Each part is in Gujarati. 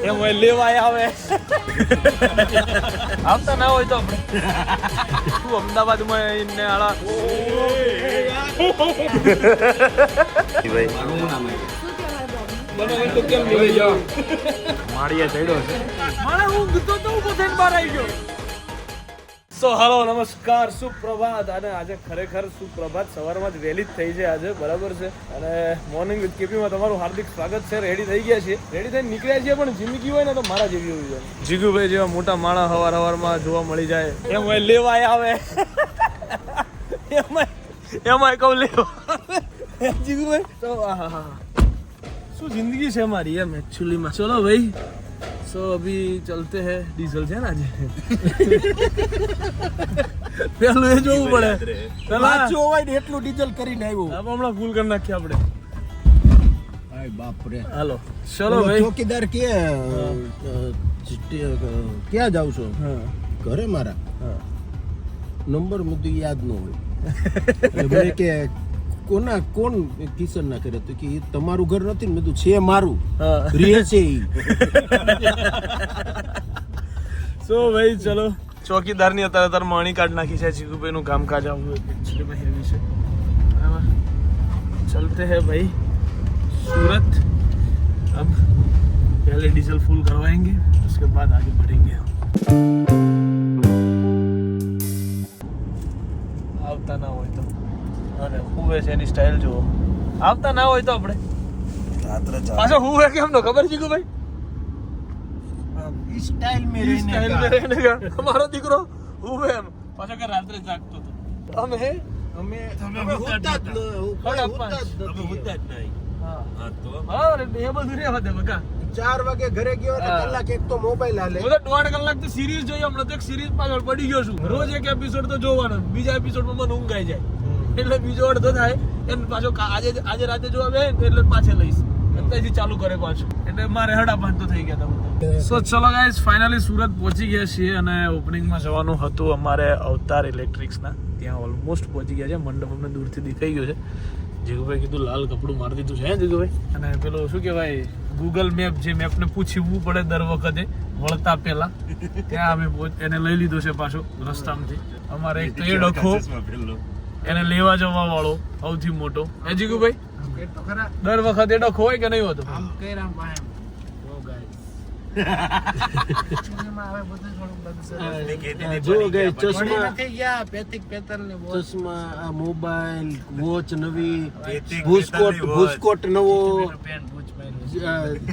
એમ હોય લેવા આવે આવતા ના હોય તો આપણે શું અમદાવાદમાં ને આળા માળિયા ચડ્યો છે મારા હું ગીતો તો ઉભો થઈને બહાર આવી ગયો. સો હેલો નમસ્કાર સુપ્રભાત. અને આજે ખરેખર સુપ્રભાત સવારમાં જ વહેલી જ થઈ છે આજે, બરાબર છે. અને મોર્નિંગ વિથ કેપીમાં તમારું હાર્દિક સ્વાગત છે. રેડી થઈ ગયા છીએ, રેડી થઈને નીકળ્યા છીએ. પણ જિંદગી હોય ને તો મારા જેવી હોવી જોઈએ. જીગુભાઈ જેવા મોટા માણસ હવારમાં જોવા મળી જાય એમ હોય લેવા આવે એમાં કહું લેવા જીગુભાઈ તો શું જિંદગી છે મારી એમ એકચ્યુઅલીમાં. ચલો ભાઈ, સો અભી ચલતે હે. ડીઝલ છે ને આજે પેલું એ જોવું પડે, પેલા જોવાય ને એટલું ડીઝલ કરીને આવ્યું. હવે હમણાં ફૂલ કરી નાખીએ આપણે. હાય બાપ રે. હાલો ચલો ભાઈ. ચોકીદાર કે ક્યાં જાવ છો? ઘરે મારા નંબર મુદ્દે યાદ ન હોય કે કોણ કિશન ના કરે તો કે તમારું ઘર નથી ને. બધું છે મારું, રહે છે સો ભાઈ ચલો. ચોકીદારની અત્યારે માણી કાર્ડ નાખી છે. જીગુભાઈ નું કામકાજ આવું એકચ્યુઅલી હેવી છે. ચલતે હે ભાઈ सूरत. अब पहले डीजल फुल करवाएंगे, उसके बाद आगे बढ़ेंगे. આવતા ના હોય તો અને હુવે છે એની સ્ટાઇલ જુઓ. આવતા ના હોય તો આપણે રાત્રે પાછો હુવે કેમ નો ખબર છે કે ભાઈ સ્ટાઇલ મે રહેને કા અમારો દીકરો હુવે એમ પાછો કે રાત્રે જાગતો હતો. અમે હોતા જ નહીં. હા તો હા એ બધું રહેવા દે બકા. 4 વાગે ઘરે ગયો એટલે કલાક એક તો મોબાઈલ હાલે. હું તો 1.5 કલાક તો સિરીઝ જોઈ. હમણાં તો એક સિરીઝ પાછળ પડી ગયો છું. રોજ એક એપિસોડ તો જોવાનો. બીજા એપિસોડમાં મને ઊંઘ આવી જાય એટલે બીજો અડધો થાય એને પાછો આજે રાતે જોવા બે એટલે પાછે લઈશ. અત્યારથી ચાલુ કરે પાછું એટલે મારે હડા પાંચ તો થઈ ગયા હતા. સો ચલો ગાઈસ, ફાઇનલી સુરત પહોંચી ગયા છીએ અને ઓપનિંગમાં જવાનું હતું અમારે અવતાર ઇલેક્ટ્રિક્સના. ત્યાં ઓલમોસ્ટ પહોંચી ગયા છે. મંડપ અમને દૂરથી દેખાઈ ગયો છે. જીગુભાઈ કીધું લાલ કપડું મારી દીધું છે જીગુભાઈ. અને પેલો શું કહેવાય ગૂગલ મેપ, જે મેપને પૂછવું પડે દર વખતે વળતા પહેલા, ત્યાં અમે એને લઈ લીધો છે પાછો રસ્તામાંથી. અમારે એક તો એ ડખો એને લેવા જવા વાળો સૌથી મોટો હે જીગુભાઈ. દર વખતે ડખો હોય કે નહીં હોતો? ચશ્મા, મોબાઈલ, વોચ નવી, બુસ્કોટ નવો,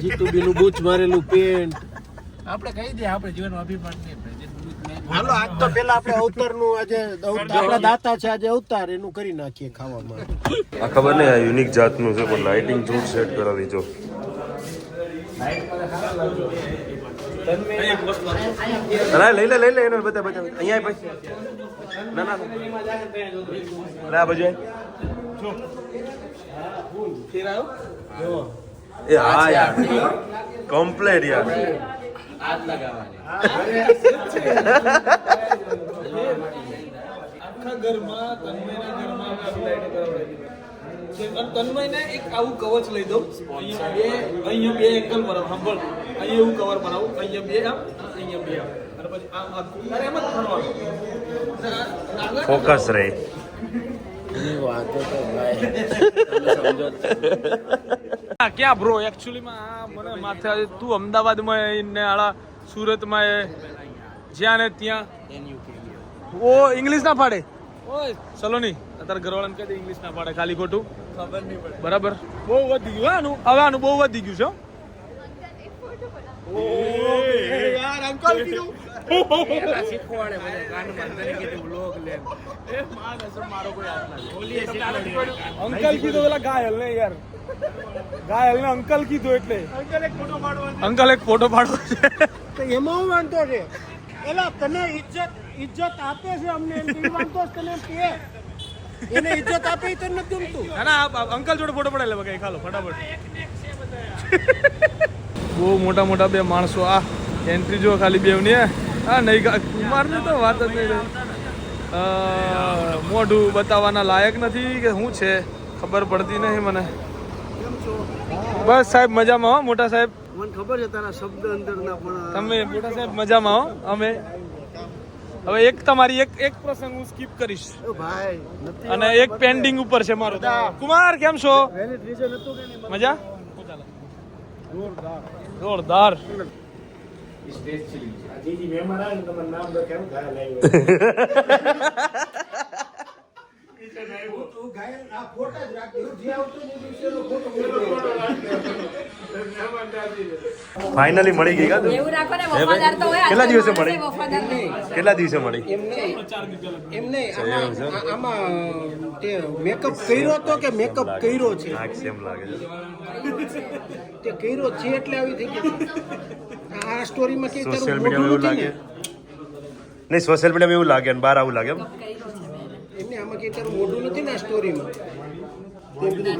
જીતુબી નું બૂચ મારેલું પેન્ટ. આપણે કહી દે આપણે જીવનમાં અભિમાન નહીં. હાલો આજ તો પેલા આપણે અવતાર નું, આજે આપણા દાતા છે આજે અવતાર, એનું કરી નાખીએ ખાવામાં. આ ખબર નહીં, આ યુનિક જાતનું છે પણ લાઇટિંગ જોર સેટ કરાવી જો. લઈ લે એને બધા અહીંયા ભાઈ. ના આ બાજુ એ હા યાર કમ્પ્લેટ યાર. આખા ઘરમાં તન્મયને એક આવું કવચ લઈ દો. અહીંયા બે એંગલ બરાબર સાંભળ. અહીંયા એવું કવર બનાવું, અહીંયા બે આમ, અહીંયા બે આમ, અને પછી આમ તારે એમ જ ફરવાનું. ફોકસ રહે. ક્યાં બ્રો એકચ્યુઅલીમાં મને માથે તું અમદાવાદમાં ને આળા સુરતમાં જ્યાં ને ત્યાં ઓ ઇંગ્લિશ ના પાડે. ઓય ચલો નહીં અત્યારે ઘરવાળાને કહી દે ઇંગ્લિશ ના પાડે, ખાલી ખોટું ખબર નહીં પડે. બરાબર, બહુ વધી ગયું આનું. હવે આનું બહુ વધી ગયું છે. યાર અંકલ કીધું શીખવાડે બધા કાનમાં તરીકે વ્લોગ લે. એ માણસ મારો કોઈ હાથ નથી. અંકલ કીધું પેલા ગાયલ ને યાર, ગાયલ ને અંકલ કીધું એટલે અંકલ એક ફોટો પાડવો છે. તો એમાં હું વાંધો છે? એલા તને ઇજ્જત આપે છે અમને, એમ વાંધો તને કે એને ઇજ્જત આપે તો નથી ગમતું. ના અંકલ જોડે ફોટો પડાય લે બકા ખાલો ફટાફટ. બહુ મોટા મોટા બે માણસો. આ એન્ટ્રી જો ખાલી બેવની. હા નહીં કુમારની તો વાત જ નહીં. મોઢું બતાવવાના લાયક નથી કે શું છે ખબર પડતી નહીં મને. બસ સાહેબ મજામાં હો મોટા સાહેબ. મને ખબર છે તારા શબ્દ અંતરના પણ તમે મોટા સાહેબ મજામાં હો. અમે હવે એક તમારી એક પ્રસંગ હું સ્કીપ કરીશ ભાઈ નથી અને એક પેન્ડિંગ ઉપર છે મારો. કુમાર કેમ છો? વેલિડ રીઝન હતું કે નહીં? મજા જોરદાર. ફાઇનલી મળી ગઈ કા તું? એવું રાખો ને વફાદાર તો હોય. કેટલા દિવસે મળી? વફાદાર નહીં. કેટલા દિવસે મળી? એમને આમાં તે મેકઅપ કર્યો તો કે મેકઅપ કર્યો છે? નાક સેમ લાગે છે. તે કર્યો છે એટલે આવી થઈ ગઈ. આ સ્ટોરીમાં કે સોશિયલ મીડિયામાં એવું લાગે નહીં, સોશિયલ મીડિયામાં એવું લાગે અને બહાર આવું લાગે એમ. એમને આમાં કે તારું મોઢું નથી ને આ સ્ટોરીમાં. તે બધું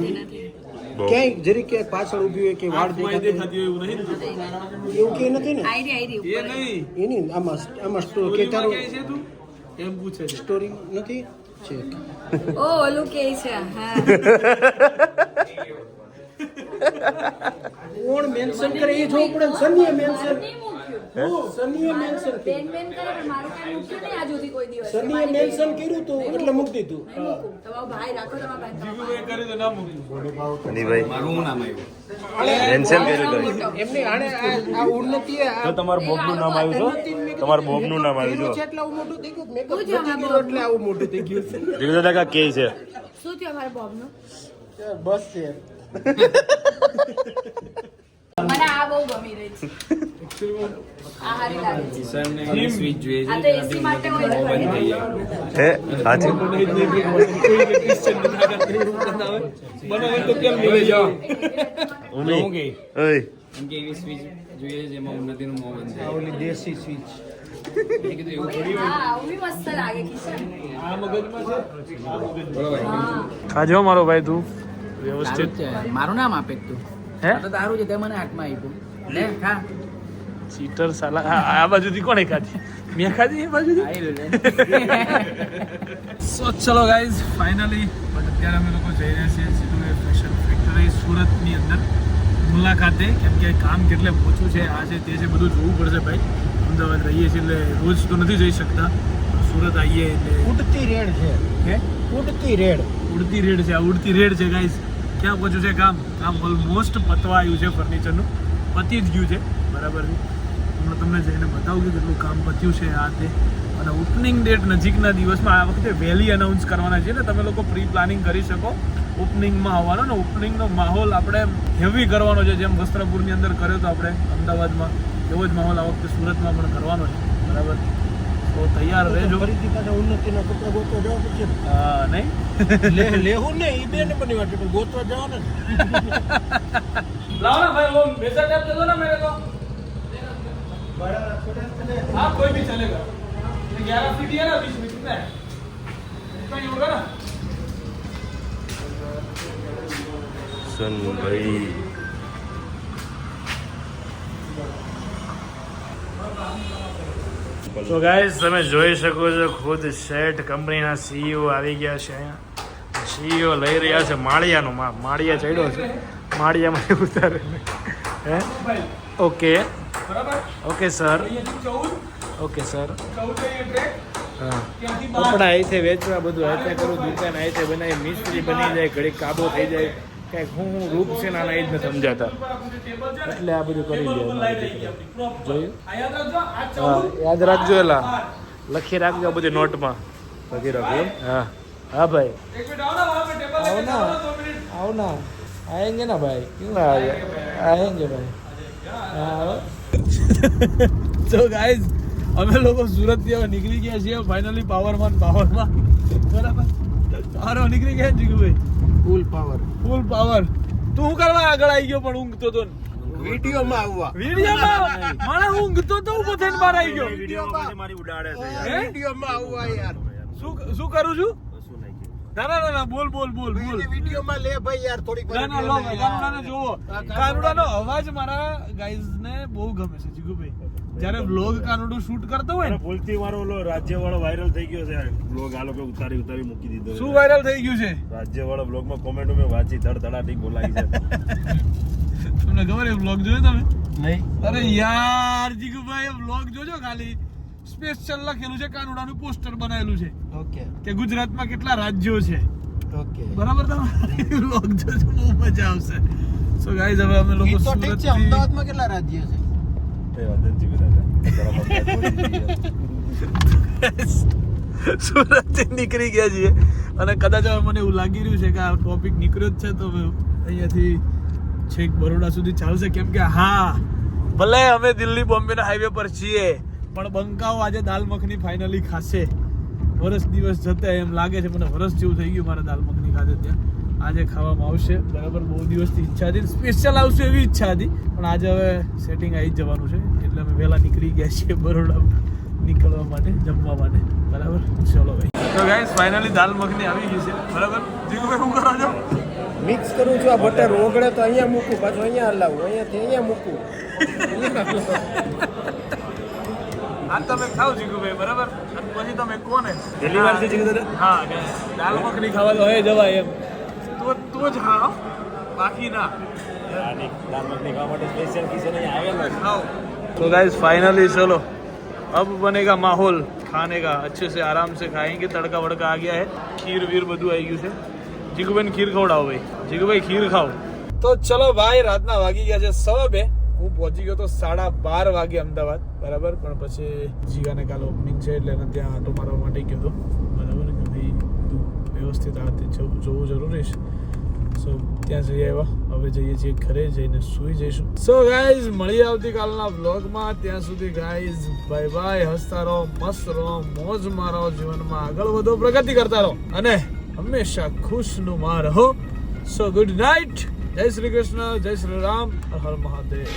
બહુ. ક્યાંય જરી ક્યાંય પાછળ ઊભી હોય કે વાળ દેખાતી હોય એવું નહીં ને? એવું કે નથી ને આયરી એ નહીં. એની આમાં સ્ટોરી કે તારું ક્યાંય છે તું એમ પૂછે છે. સ્ટોરી નથી છે. ઓ ઓલું કે છે હા. કોણ મેન્શન કરે એ જોવું પડે ને. સનીએ મેન્શન સનીએ મેન્શન બેન બેન કરે પણ મારું કાંઈ મૂક્યું નહીં આજ સુધી કોઈ દિવસ. સનીએ મેન્શન કર્યું તું એટલે મૂકી દીધું. નહીં મૂકું. તમારો ભાઈ રાખો તમારા ભાઈ. જીગુભાઈ કરે તો ના મૂક્યું. હનીભાઈ મેન્શન કર્યું તો એમને આને આ ઉન્નતિ તો તમારું બોબનું નામ આવ્યું છે. તમારું બોબનું નામ આવ્યું છે. એટલે આવું મોટું થઈ ગયું. મેકઅપ નથી કર્યો એટલે આવું મોટું થઈ ગયું છે. જીગુ દાદા કે છે શું થયું અમારા બોબનું? બસ છે. મને આ બહુ ગમી રહી છે. આ હારી લાગે છે. આ તો એસી માટે હોય છે. હે હાજી બનાવે તો કેમ લઈ જાઓ? ઉમી ઓય એમકે એવી સ્વિચ જોઈએ જેમાં ઉન્નતિનું મોં બંધ થાય. ઓલી દેશી સ્વીચ. મેં કીધું એવું થોડી હોય. હા આવું બી મસ્ત લાગે કિશન. આ મગજમાં છે. હા ખાજો મારો ભાઈ તું વ્યવસ્થિત. તારું જ છે. મારું નામ આપે તું. હે આ તો તારું છે તે મને હાથમાં આપ્યું. લે ખા. ચીટર સાલા આ બાજુથી કોણે ખાધી? મેં ખાધી એ બાજુથી. આઈ લે. સો ચલો ગાઈઝ ફાઇનલી અત્યારે અમે લોકો જઈ રહ્યા છીએ સીધું એ ફેશન ફેક્ટરી સુરતની અંદર મુલાકાતે. કેમ કે કામ કેટલે ઓછું છે, આ છે તે છે, બધું જોવું પડશે ભાઈ. અમદાવાદ રહીએ છીએ એટલે રોજ તો નથી જઈ શકતા. સુરત આવીએ એટલે ઉડતી રેડ છે. હે ઉડતી રેડ. ઉડતી રેડ છે. આ ઉડતી રેડ છે ગાઈઝ. ક્યાં પહોંચ્યું છે કામ? કામ ઓલમોસ્ટ પતવા આવ્યું છે. ફર્નિચરનું પતી જ ગયું છે બરાબર છે. હમણાં તમને જઈને બતાવું કે કેટલું કામ પત્યું છે આ તે. અને ઓપનિંગ ડેટ નજીકના દિવસમાં આ વખતે વહેલી અનાઉન્સ કરવાના છે ને તમે લોકો પ્રી પ્લાનિંગ કરી શકો ઓપનિંગમાં આવવાનો. ને ઓપનિંગનો માહોલ આપણે હેવી કરવાનો છે. જેમ વસ્ત્રાપુરની અંદર કર્યો તો આપણે અમદાવાદમાં, એવો જ માહોલ આ વખતે સુરતમાં પણ કરવાનો છે બરાબર. તો તૈયાર રહેજો. ફરીથી પાછા ઉન્નતિના કપડા ગોતવા જવા પડશે. હા નહીં લેવું ને એ બેન બની વાત પણ ગોતવા જવાના ને. लाओ ना भाई वो मेजर टेप दे दो ना मेरे को. हाँ कोई भी चलेगा. 11 फीट है ना बीच में कितना है? इतना ही होगा ना. સનભાઈ તો ગાઈઝ તમે જોઈ શકો છો ખુદ શેઠ કંપનીના સીઈઓ આવી ગયા છે અહીંયા. સીઈઓ લઈ રહ્યા છે માળિયાનો માપ. માળિયા ચડ્યો છે, માળિયામાં ઉતારે. હે okay okay sir okay sir. હા કપડા અહીંથી વેચવા બધું અહીંથી કરું, દુકાન અહીંથી બનાવી, મિસ્ત્રી બની જાય, ઘડી કાબો થઈ જાય, કંઈક હું રૂપ છે નાના એ જ નથી સમજાતા એટલે આ બધું કરી દે. જોયું? હા યાદ રાખજો. એલા લખી રાખજો આ બધી નોટમાં લખી રાખજો. હા હા ભાઈ आओ ना आओ ना आएंगे ना भाई क्यों आएंगे भाई. તો ગાઈઝ અમે લોકો સુરત થી હવે નીકળી ગયા છીએ ફાઇનલી પાવરમાં બરાબર. પાવરમાં નીકળી ગયા જીગુભાઈ. ફૂલ પાવર. ફૂલ પાવર. તું શું કરવા આગળ આવી ગયો પણ ઊંઘતો તો? વિડીયોમાં આવવા. વિડીયોમાં મારા ઊંઘતો તો ઉભો થઈને બહાર આવી ગયો. મારી ઉડાડે છે યાર. હે? વિડીયોમાં આવવા યાર. શું કરું છું? ના બોલ બોલ બોલ બોલ. વિડીયોમાં લે ભાઈ યાર થોડીક વાર. ના લો કાનુડાને જોવો. કાનુડાનો અવાજ મારા ગાઈઝ ને બહુ ગમે છે જીગુભાઈ. જ્યારે વ્લોગ કાનુડું શૂટ કરતો હોય ને ભૂલથી મારો ઓલો રાજ્યવાળો વાયરલ થઈ ગયો છે. બ્લોગ આ લોકો ઉતારી મૂકી દીધો. શું વાયરલ થઈ ગયું છે? રાજ્યવાળો બ્લોગમાં કોમેન્ટો મેં વાંચી ધડધડાટી બોલાવી છે. તમને ખબર એ વ્લોગ જોયો તમે? નહીં. અરે યાર જીગુભાઈ એ વ્લોગ જોજો ખાલી. સ્પેશિયલ લખેલું છે, કાનુડાનું પોસ્ટર બનાવેલું છે ઓકે કે ગુજરાતમાં કેટલા રાજ્યો છે. ઓકે. બરાબર, તમે વ્લોગ જોજો, બહુ મજા આવશે. સો ગાઈઝ હવે અમે લોકો ઈ તો ઠીક છે. અમદાવાદમાં કેટલા રાજ્ય છે? સુરત નીકળી ગયા છીએ અને કદાચ હવે મને એવું લાગી રહ્યું છે કે આ ટોપિક નીકળ્યો જ છે તો અહીંયાથી છેક બરોડા સુધી ચાલશે. કેમ કે હા, ભલે અમે દિલ્હી બોમ્બેના હાઈવે પર છીએ પણ બંકાઓ આજે દાલ મખની ફાઇનલી ખાશે. વરસ દિવસ જતા એમ લાગે છે મને, વરસ જેવું થઈ ગયું મારે દાલ મખની ખાતે ત્યાં. આજે ખાવામાં આવશે. બરાબર, બહુ દિવસથી ઈચ્છા હતી, સ્પેશિયલ આવશે એવી ઈચ્છા હતી પણ આજે હવે સેટિંગ આવી જ જવાનું છે એટલે અમે વહેલા નીકળી ગયા છીએ બરોડા નીકળવા માટે, જમવા માટે. બરાબર, ચલો ભાઈ. તો ગાઈસ ફાઇનલી દાલ મખની આવી ગઈ છે. બરાબર, જીગુભાઈ શું કરો છો? મિક્સ કરું છું. આ બટર ઓગળે તો અહીંયા મૂકું, પાછું અહીંયા હલાવું, અહીંયાથી અહીંયા મૂકું. આ તમે ખાઓ જીગુભાઈ, બરાબર, અને પછી તમે કોને પહેલી વાર છે જીગુદાદા? હા, કે દાલ મખની ખાવા તો હવે જવાય એમ તો જ હા, બાકી ના. દાલ મખની ખાવા માટે સ્પેશિયલ કિચન અહીં આવેલો છે. खाओ। तो गाइस फाइनली चलो अब बनेगा माहौल खाने का, अच्छे से आराम से खाएंगे. तड़का वड़का आ गया है, खीर वीर બધું આવી ગયું છે. જીગુભાઈ ખીર ખવડાવો ભાઈ. જીગુભાઈ ખીર ખાઓ. તો ચલો ભાઈ, રાતના વાગી ગયા છે 2:15. હું પહોંચી ગયો તો 12:30 વાગે અમદાવાદ. બરાબર, પણ પછી જીગાને કાલે ઓપનિંગ છે એટલે એને ત્યાં આટો મારવા માટે ગયો હતો. બરાબર, કે ભાઈ બધું વ્યવસ્થિત આ તે જોવું જરૂરી છે. સો ત્યાં જઈ આવ્યા, હવે જઈએ છીએ ઘરે, જઈને સૂઈ જઈશું. સો ગાઈઝ મળીએ આવતીકાલના વ્લોગમાં. ત્યાં સુધી ગાઈઝ બાય બાય. હસતા રહો, મસ્ત રહો, મોજ મારો, જીવનમાં આગળ વધો, પ્રગતિ કરતા રહો અને હંમેશા ખુશનુમા રહો. સો ગુડ નાઇટ. જય શ્રી કૃષ્ણ, જય શ્રી રામ, હર હર મહાદેવ.